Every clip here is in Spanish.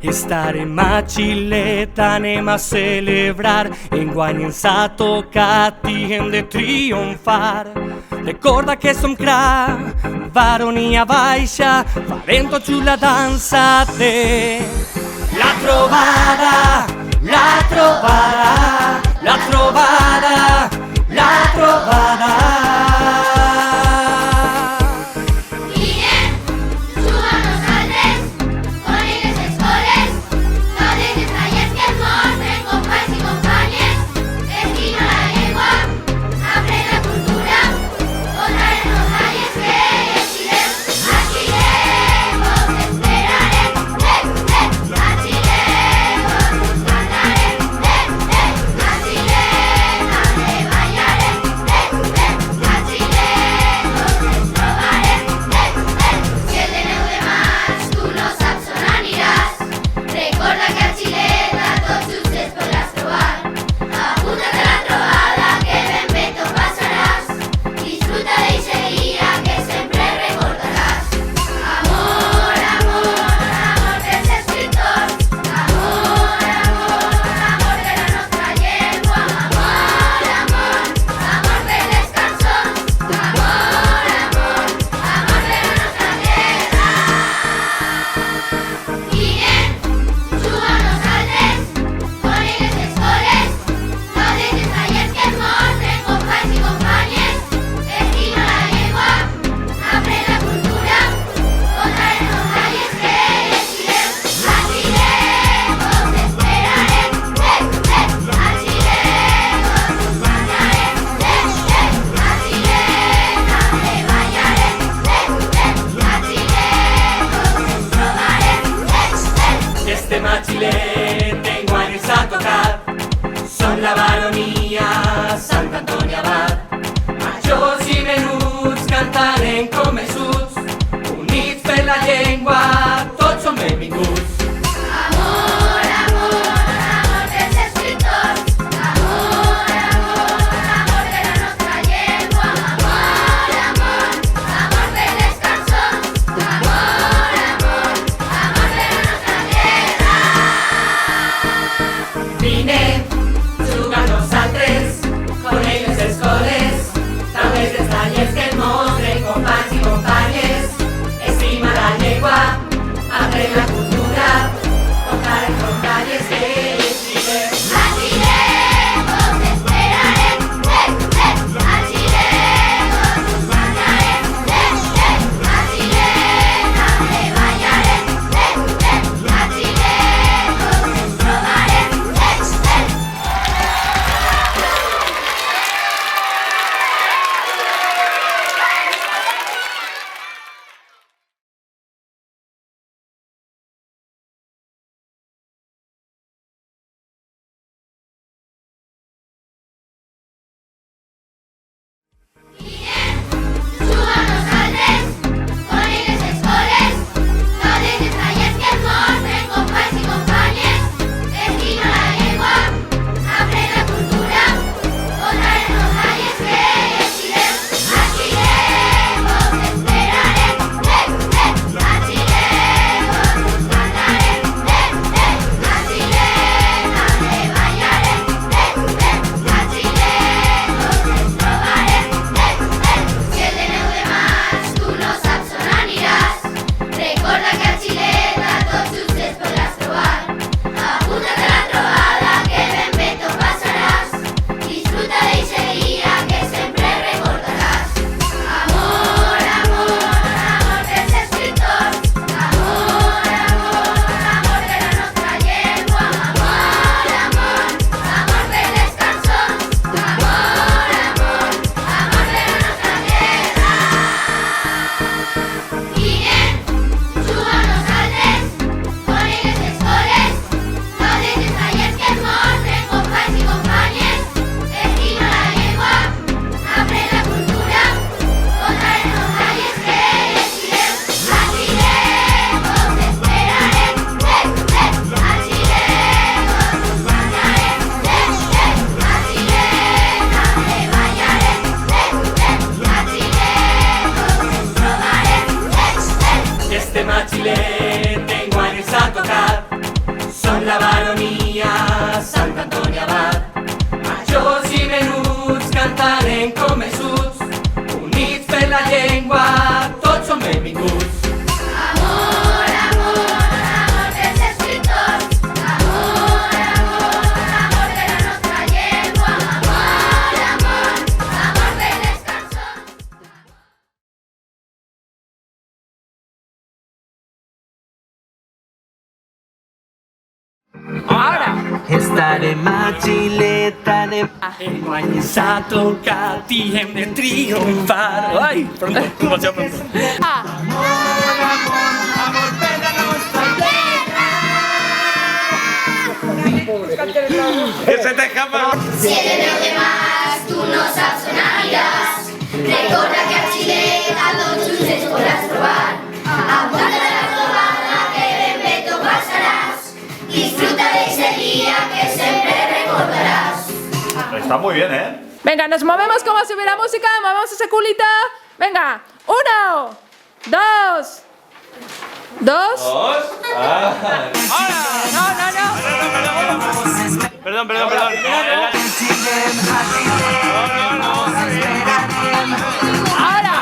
Starem a Chileta, anem a celebrar. Enguany ens ha tocat i hem de triomfar. Recorda que som cra, baronia baixa, farem tot just la dansa de la trobada, la trobada, la trobada, la trobada. A Chile tengo años a tocar. Son la baronia Sant Antoni Abat. Majors i menuts cantarem com els uts. Units per la llengua, tots som benvinguts. Vinem, jugar nosaltres, coneix les escoles, també els tallers que et mostren companys i companyes. Estima la llengua, aprèn la cultura, contarem rondalles que llegirem. A Chile vos esperarem, a Chile vos us mandarem, a Chile també ballarem, a Chile vos ens trobarem. Chile tengo años a tocar. Ahora. Estarem a Xileta, Enguany ens ha tocat i hem de triomfar. Ai, pronto, demasiado pronto. Que se te escapa. Si eres los demás, tú no saps on aniràs. Recorda que a Xileta tots junts ens podràs trobar. Apunta la trobada que ben bé t'ho passaràs. Disfruta d'ese día que siempre recordarás. Está muy bien, ¿eh? Venga, nos movemos como si hubiera música, movemos ese culito. Venga, 1, 2. ¿Dos? Ahora. No. Perdón. No. Ahora.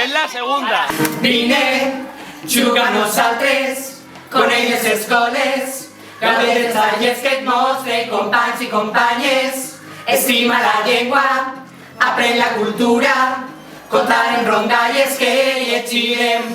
Es la segunda. Vine, juga nosaltres, con elles els goles, gaudir dels tallers que et mostre, companys i companyes, estima la llengua, aprèn la cultura, contar en rondalles que llegirem.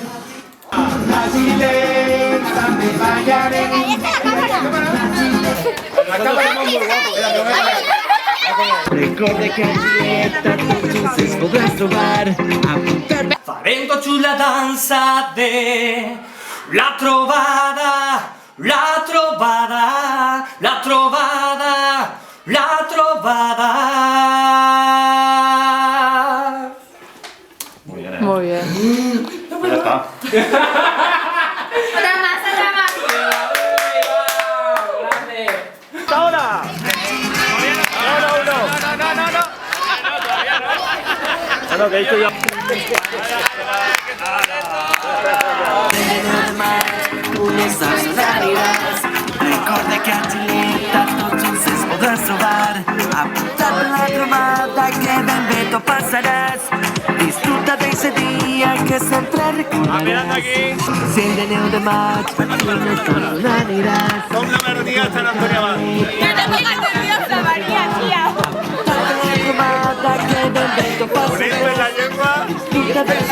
Recorda que a Xileta tots junts ens podràs trobar. Apuntar Farem tot just la dansa de la trobada, la trobada, la trobada, la trobada. Muy bien, ¿eh? Muy bien. Ya está. Otra más. ¡Ahora! No, que he dicho yo. tu no saps on aniràs. Recorda que a Xileta tots junts ens podràs trobar. Apunta't a la trobada que ben bé t'ho passaràs. Disfruta d'ese dia que sempre recordaràs. Mirando aquí. Si el de 9 de maig tu no saps on aniràs. Con la melodía San Antonio Abad. Apunta't a la trobada que ben bé t'ho Unirme passaràs. la lengua. Disfruta d'ese